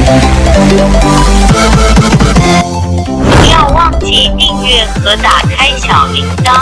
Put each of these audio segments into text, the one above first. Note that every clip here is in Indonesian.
不要忘记订阅和打开小铃铛。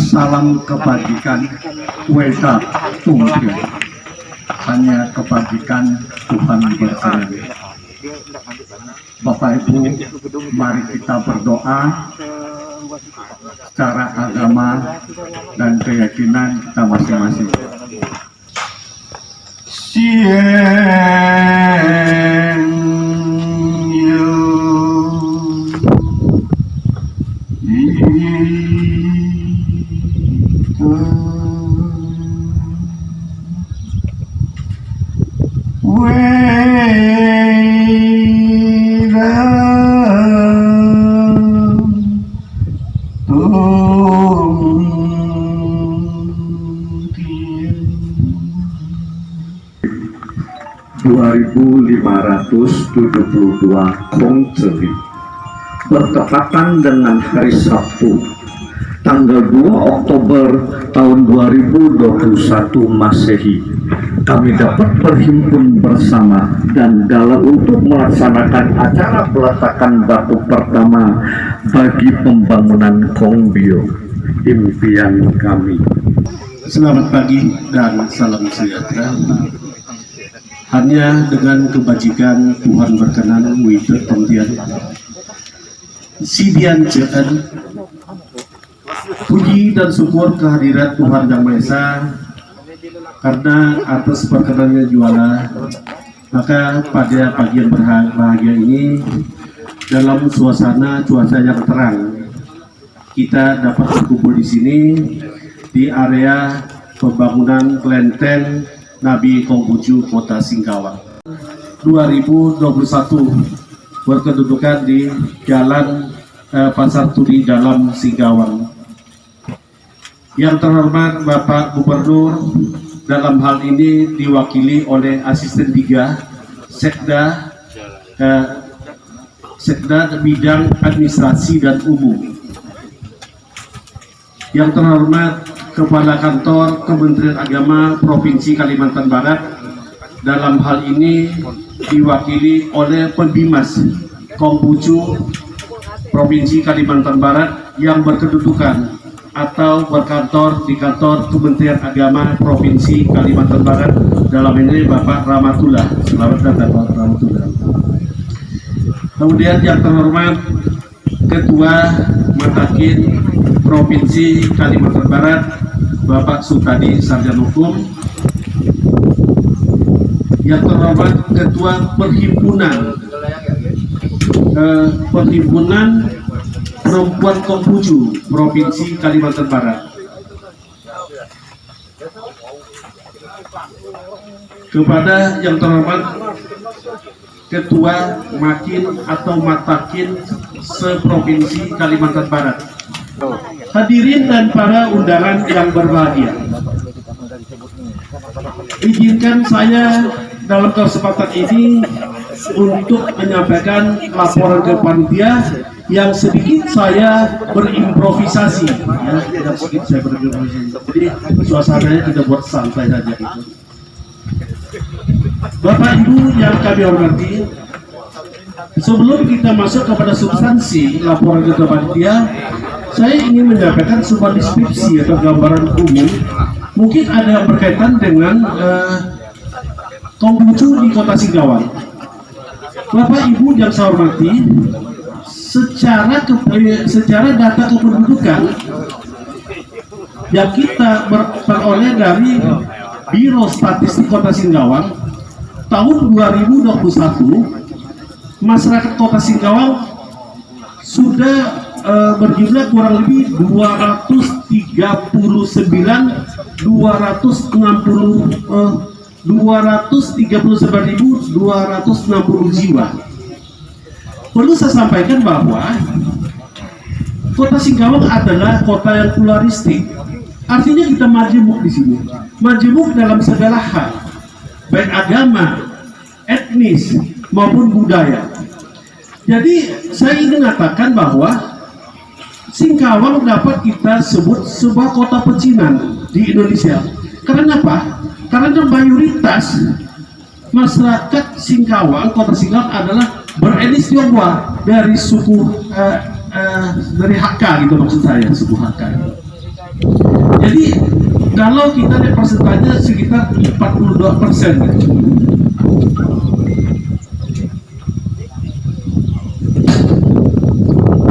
Salam kebajikan, weta tunggu. Hanya kebajikan Tuhan berkenan. Bapak Ibu, mari kita berdoa secara agama dan keyakinan kita masing-masing. Kongceli bertepatan dengan hari Sabtu tanggal 2 Oktober tahun 2021 Masehi, kami dapat berhimpun bersama dan dalam untuk melaksanakan acara peletakan batu pertama bagi pembangunan Kongbio, impian kami. Selamat pagi dan salam sejahtera. Hanya dengan kebajikan Tuhan berkenan wujud pemberian Sidian Ceen, puji dan syukur kehadirat Tuhan Yang Maha Esa karena atas perkenannya juala, maka pada pagi yang berbahagia ini dalam suasana cuaca yang terang kita dapat berkumpul di sini di area pembangunan kelenteng Nabi Konghucu Kota Singkawang 2021 berkedudukan di Jalan Pasar Turi Dalam Singkawang. Yang terhormat Bapak Gubernur dalam hal ini diwakili oleh Asisten 3 Sekda Bidang Administrasi dan Umum. Yang terhormat Kepala Kantor Kementerian Agama Provinsi Kalimantan Barat, dalam hal ini diwakili oleh Pendimas Konghucu Provinsi Kalimantan Barat yang berkedudukan atau berkantor di kantor Kementerian Agama Provinsi Kalimantan Barat, dalam ini Bapak Rahmatullah. Selamat datang Bapak Rahmatullah. Kemudian yang terhormat Ketua Matakin Provinsi Kalimantan Barat Bapak Sukadi Sarjana Hukum. Yang terhormat Ketua Perhimpunan Perempuan Konghucu Provinsi Kalimantan Barat. Kepada yang terhormat Ketua Makin atau Matakin se-Provinsi Kalimantan Barat. Hadirin dan para undangan yang berbahagia, izinkan saya dalam kesempatan ini untuk menyampaikan laporan ke panitia yang sedikit saya berimprovisasi, ya, tidak sedikit saya berimprovisasi. Jadi suasananya kita buat santai saja gitu. Bapak Ibu yang kami hormati, sebelum kita masuk kepada substansi laporan ketua panitia, saya ingin menyampaikan sebuah deskripsi atau gambaran umum. Mungkin ada yang berkaitan dengan Konghucu di Kota Singkawang. Bapak Ibu yang saya hormati, secara data kependudukan yang kita peroleh dari Biro Statistik Kota Singkawang tahun 2021, masyarakat Kota Singkawang sudah berjumlah kurang lebih 239.260 jiwa. Perlu saya sampaikan bahwa Kota Singkawang adalah kota yang pluralistik. Artinya kita majemuk di sini, majemuk dalam segala hal, baik agama, etnis maupun budaya. Jadi saya ingin mengatakan bahwa Singkawang dapat kita sebut sebuah kota pecinan di Indonesia. Karena apa? Karena mayoritas masyarakat Singkawang, Kota Singkawang adalah beretnis Tionghoa dari suku dari Hakka gitu, maksud saya suku Hakka. Jadi kalau kita lihat persentasenya sekitar 42% gitu.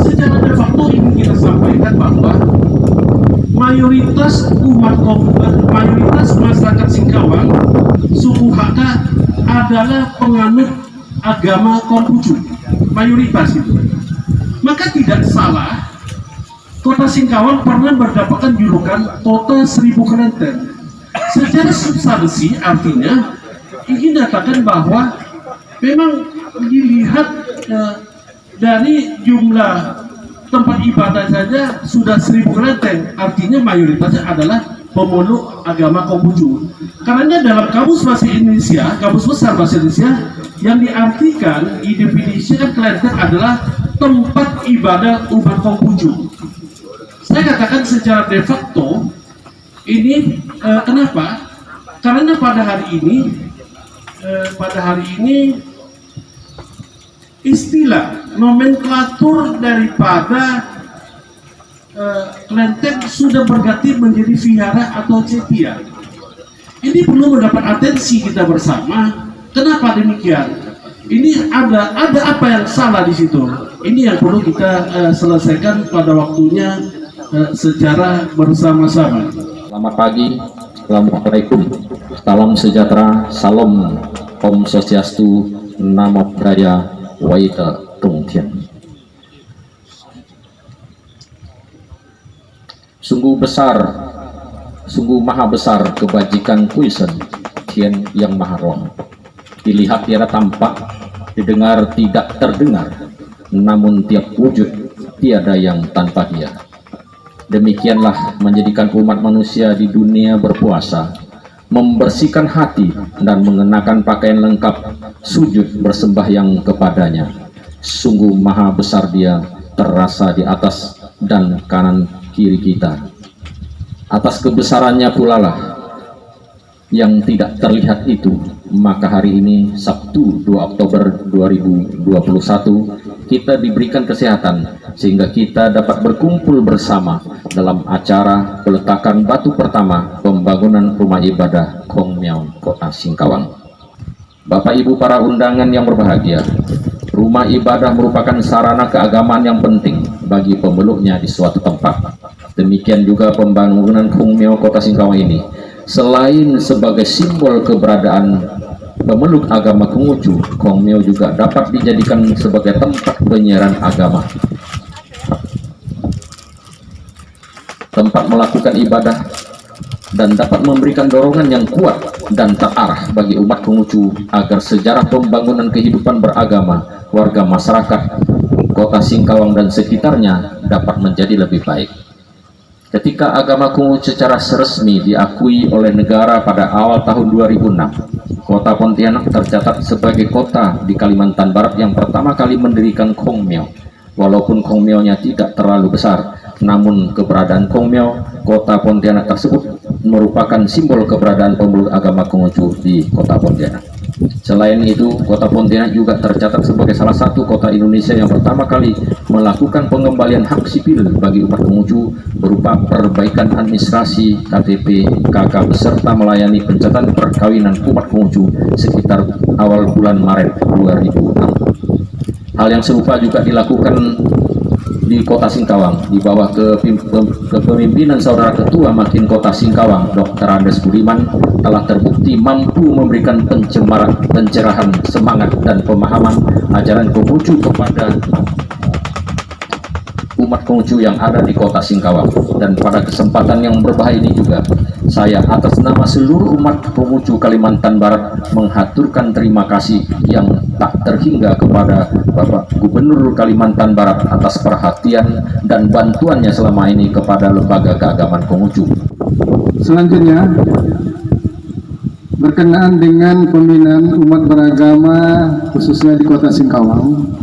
Secara de facto ingin kita sampaikan bahwa mayoritas masyarakat Singkawang suku Hakka adalah penganut agama Konghucu, mayoritas itu. Maka tidak salah Kota Singkawang pernah mendapatkan julukan Kota 1000 Kelenteng. Secara substansi artinya ingin dikatakan bahwa memang dilihat dari jumlah tempat ibadah saja sudah 1000 kelenteng, artinya mayoritasnya adalah pemeluk agama Konghucu. Karena dalam Kamus Bahasa Indonesia, Kamus Besar Bahasa Indonesia, yang diartikan, didefinisikan kelenteng adalah tempat ibadah umat Konghucu. Saya katakan secara de facto ini kenapa? Karena pada hari ini istilah nomenklatur daripada kelenteng sudah berganti menjadi vihara atau cetia. Ini perlu mendapat atensi kita bersama. Kenapa demikian? Ini ada apa yang salah di situ? Ini yang perlu kita selesaikan pada waktunya secara bersama-sama. Selamat pagi, assalamualaikum, salam sejahtera, salam Om Swastiastu, Namo Buddhaya, Waita Tongtian. Sungguh besar, sungguh maha besar kebajikan Kuisen Tian yang maha roh. Dilihat tiada tampak, didengar tidak terdengar, namun tiap wujud tiada yang tanpa dia. Demikianlah menjadikan umat manusia di dunia berpuasa, membersihkan hati dan mengenakan pakaian lengkap, sujud bersembahyang kepadanya. Sungguh maha besar dia, terasa di atas dan kanan kiri kita. Atas kebesarannya pula lah yang tidak terlihat itu, maka hari ini Sabtu 2 Oktober 2021 kita diberikan kesehatan sehingga kita dapat berkumpul bersama dalam acara peletakan batu pertama pembangunan rumah ibadah Kongmiao Kota Singkawang. Bapak Ibu para undangan yang berbahagia, rumah ibadah merupakan sarana keagamaan yang penting bagi pemeluknya di suatu tempat. Demikian juga pembangunan Kongmiao Kota Singkawang ini, selain sebagai simbol keberadaan pemeluk agama Konghucu, Kongmiao juga dapat dijadikan sebagai tempat penyiaran agama, tempat melakukan ibadah, dan dapat memberikan dorongan yang kuat dan terarah bagi umat Konghucu agar sejarah pembangunan kehidupan beragama warga masyarakat Kota Singkawang dan sekitarnya dapat menjadi lebih baik. Ketika agama Konghucu secara resmi diakui oleh negara pada awal tahun 2006, Kota Pontianak tercatat sebagai kota di Kalimantan Barat yang pertama kali mendirikan Kongmiao. Walaupun Kongmiao-nya tidak terlalu besar, namun keberadaan Kongmiao, Kota Pontianak tersebut merupakan simbol keberadaan pemeluk agama Konghucu di Kota Pontianak. Selain itu, Kota Pontianak juga tercatat sebagai salah satu kota Indonesia yang pertama kali melakukan pengembalian hak sipil bagi umat Konghucu berupa perbaikan administrasi KTP KK beserta melayani pencatatan perkawinan umat Konghucu sekitar awal bulan Maret 2006. Hal yang serupa juga dilakukan di Kota Singkawang di bawah kepemimpinan Saudara Ketua Makin Kota Singkawang Dr. Andes Budiman telah terbukti mampu memberikan pencerahan semangat dan pemahaman ajaran Konghucu kepada umat Konghucu yang ada di Kota Singkawang. Dan pada kesempatan yang berbahagia ini juga saya atas nama seluruh umat Konghucu Kalimantan Barat menghaturkan terima kasih yang tak terhingga kepada Bapak Gubernur Kalimantan Barat atas perhatian dan bantuannya selama ini kepada lembaga keagamaan Konghucu. Selanjutnya, berkenaan dengan pembinaan umat beragama khususnya di Kota Singkawang,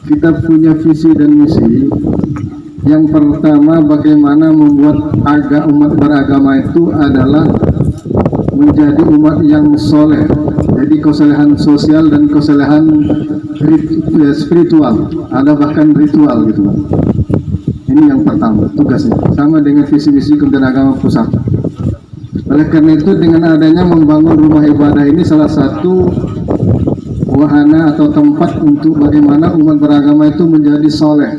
kita punya visi dan misi. Yang pertama, bagaimana membuat umat beragama itu adalah menjadi umat yang soleh. Jadi kesolehan sosial dan kesolehan spiritual, ada bahkan ritual gitu. Ini yang pertama tugasnya, sama dengan visi misi Kementerian Agama Pusat. Oleh karena itu, dengan adanya membangun rumah ibadah ini salah satu wahana atau tempat untuk bagaimana umat beragama itu menjadi soleh,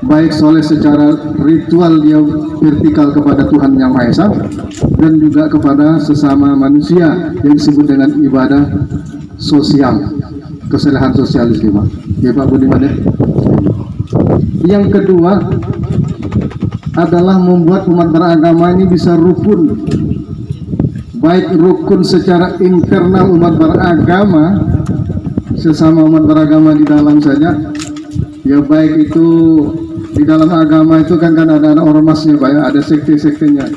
baik soleh secara ritual dia vertikal kepada Tuhan Yang Maha Esa dan juga kepada sesama manusia yang disebut dengan ibadah sosial, kesolehan sosial Islam. Ya Pak Budiman ya. Yang kedua adalah membuat umat beragama ini bisa rukun, baik rukun secara internal umat beragama sesama umat beragama di dalam saja, ya baik itu di dalam agama itu kan ada ormasnya Pak ya, ada sekte-sektenya.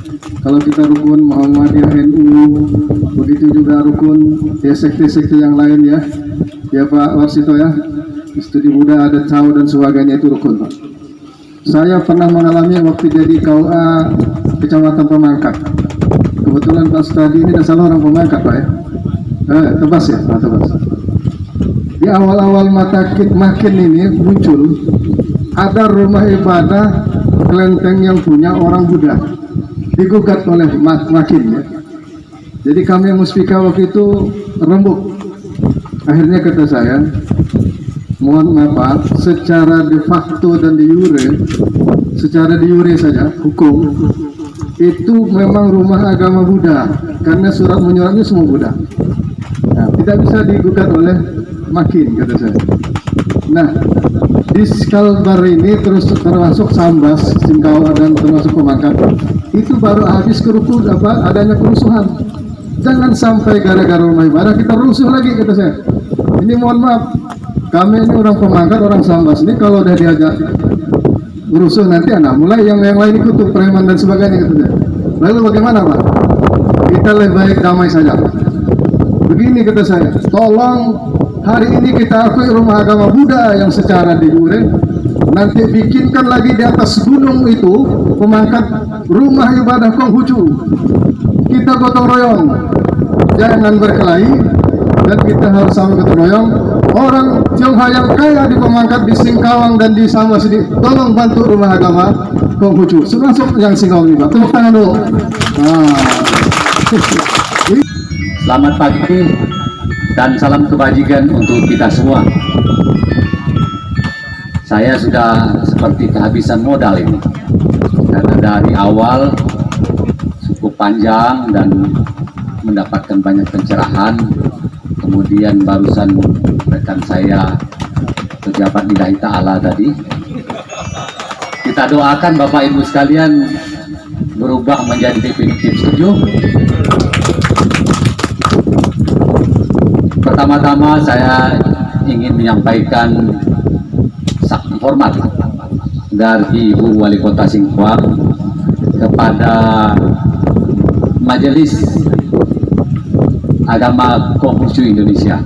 Kalau kita rukun Muhammadiyah, NU, begitu juga rukun ya sekte-sekte yang lain ya Pak Warsito ya, studi Buddha ada Cao dan sebagainya, itu rukun Pak. Saya pernah mengalami waktu jadi KUA Kecamatan Pemangkat. Kebetulan Pak Stadi ini salah orang Pemangkat Pak ya, Tebas ya Pak Tebas. Di awal-awal makin ini muncul ada rumah ibadah kelenteng yang punya orang Buddha, digugat oleh makin ya. Jadi kami yang muspika waktu itu rembuk. Akhirnya kata saya, mohon maaf, secara de facto dan de jure, secara de jure saja hukum itu memang rumah agama Buddha karena surat menyuratnya semua Buddha. Nah, tidak bisa digugat oleh makin, kata saya. Nah, di Kalbar ini terus termasuk Sambas, Singkawang dan termasuk Pemangkat, itu baru habis adanya kerusuhan. Jangan sampai gara-gara rumah ibadah kita rusuh lagi, kata saya. Ini mohon maaf, kami ini orang Pemangkat, orang Sambas ini kalau udah diajak rusuh nanti mulai yang lain ikut tuh, preman dan sebagainya, kata saya. Lalu bagaimana Pak? Kita lebih baik damai saja. Begini kata saya, tolong hari ini kita akui rumah agama Buddha yang secara de jure, nanti bikinkan lagi di atas gunung itu Pemangkat rumah ibadah Konghucu. Kita gotong royong, jangan berkelahi, dan kita harus sama gotong royong. Orang Tionghoa yang kaya di Pemangkat, di Singkawang dan di Sambas ini, tolong bantu rumah agama Konghucu. Termasuk yang Singkawang ini Pak, tepuk tangan dulu. Selamat pagi dan salam kebajikan untuk kita semua. Saya sudah seperti kehabisan modal ini, karena dari awal cukup panjang dan mendapatkan banyak pencerahan. Kemudian barusan rekan saya pejabat lillahi ta'ala tadi, kita doakan Bapak Ibu sekalian berubah menjadi definitif. Setuju? Pertama-tama saya ingin menyampaikan sakti hormat dari Ibu Wali Kota Singkawang kepada Majelis Agama Konghucu Indonesia,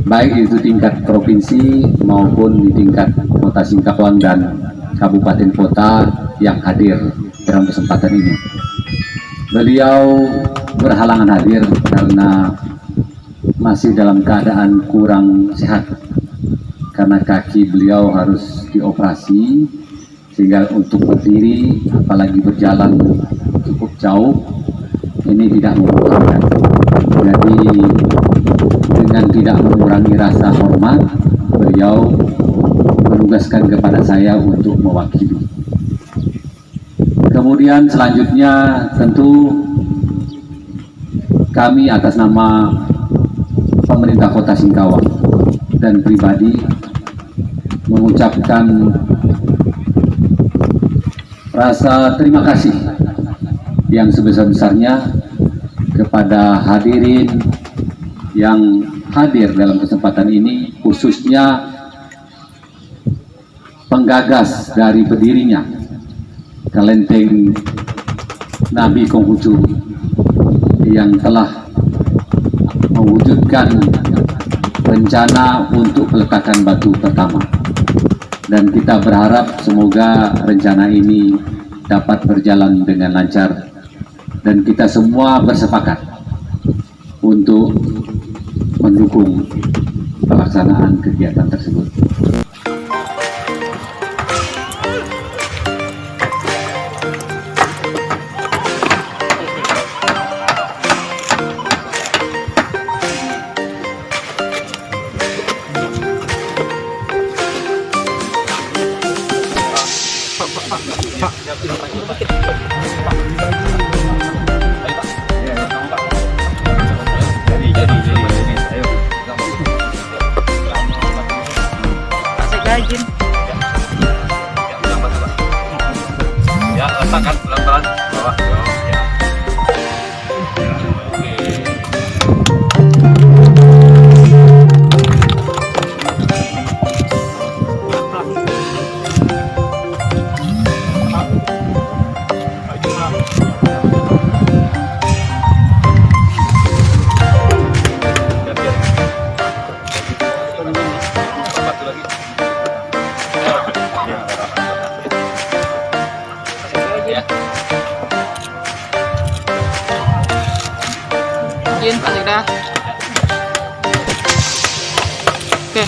baik itu tingkat provinsi maupun di tingkat Kota Singkawang dan kabupaten kota yang hadir dalam kesempatan ini. Beliau berhalangan hadir karena masih dalam keadaan kurang sehat karena kaki beliau harus dioperasi, sehingga untuk berdiri apalagi berjalan cukup jauh ini tidak memungkinkan. Jadi dengan tidak mengurangi rasa hormat, beliau menugaskan kepada saya untuk mewakili. Kemudian selanjutnya tentu kami atas nama pemerintah Kota Singkawang dan pribadi mengucapkan rasa terima kasih yang sebesar-besarnya kepada hadirin yang hadir dalam kesempatan ini, khususnya penggagas dari berdirinya Kelenteng Nabi Konghucu yang telah mewujudkan rencana untuk peletakan batu pertama, dan kita berharap semoga rencana ini dapat berjalan dengan lancar dan kita semua bersepakat untuk mendukung pelaksanaan kegiatan tersebut. Ya, letakkan pelan-pelan bawah. Ya. Jin, pasik dah. Oke.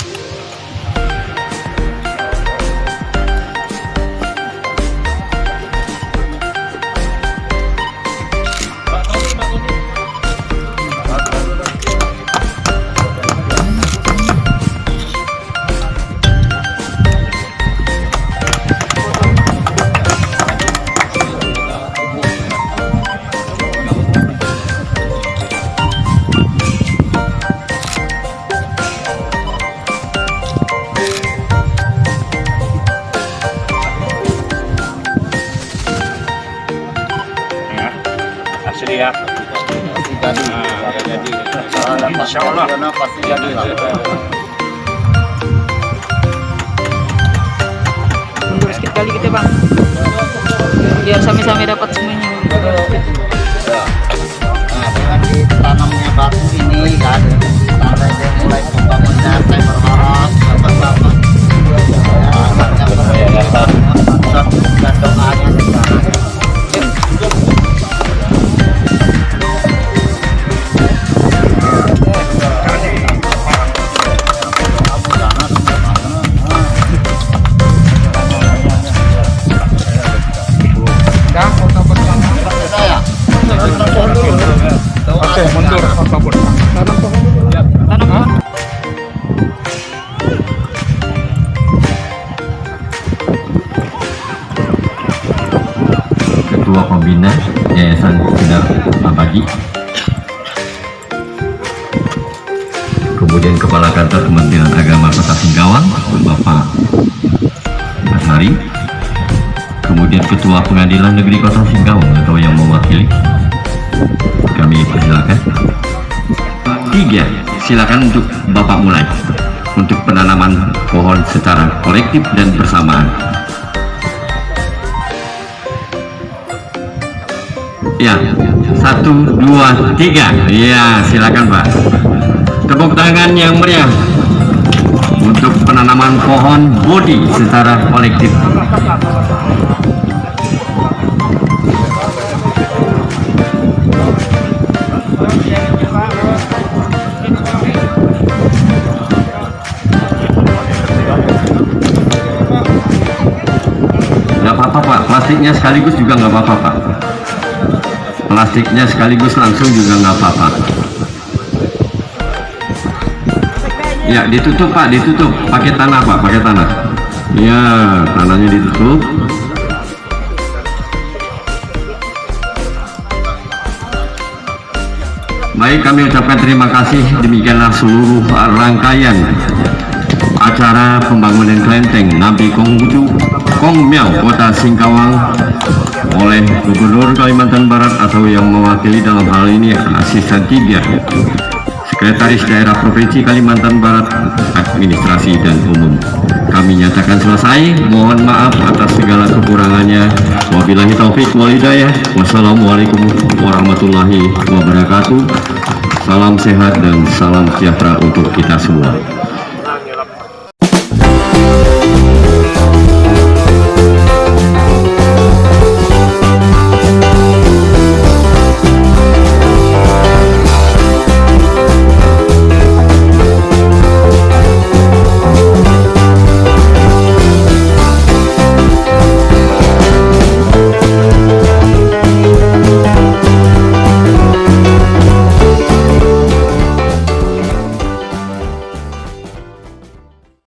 Asli ya. Insya Allah pasti jadi. Mundur sedikit kali kita bang, biar sami-sami dapat semuanya. Nah, dengan ditanamnya batu ini kan, sampai dia mulai pembangunnya, saya berharap bapak-bapak dan doanya di sana. Oke, mundur apapun. Tanam pohon. Ketua Pembina Yayasan Sinar Abadi, kemudian Kepala Kantor Kementerian Agama Kota Singkawang Bapak Asari, kemudian Ketua Pengadilan Negeri Kota Singkawang atau yang mewakili, kami persilakan. 3, silakan untuk Bapak mulai untuk penanaman pohon secara kolektif dan bersamaan. Ya, 1, 2, 3. Ya, silakan Pak. Tepuk tangan yang meriah untuk penanaman pohon bodi secara kolektif. plastiknya sekaligus juga nggak apa-apa Pak. Plastiknya sekaligus langsung juga nggak apa-apa. Ya ditutup Pak, ditutup pakai tanah Pak, pakai tanah. Ya tanahnya ditutup. Baik, kami ucapkan terima kasih. Demikianlah seluruh rangkaian acara pembangunan kelenteng Nabi Kongmiao Kota Singkawang oleh Gubernur Kalimantan Barat atau yang mewakili dalam hal ini Asisten 3 Sekretaris Daerah Provinsi Kalimantan Barat Administrasi dan Umum. Kami nyatakan selesai. Mohon maaf atas segala kekurangannya. Wabillahi taufik wal hidayah. Wassalamualaikum warahmatullahi wabarakatuh. Salam sehat dan salam sejahtera untuk kita semua.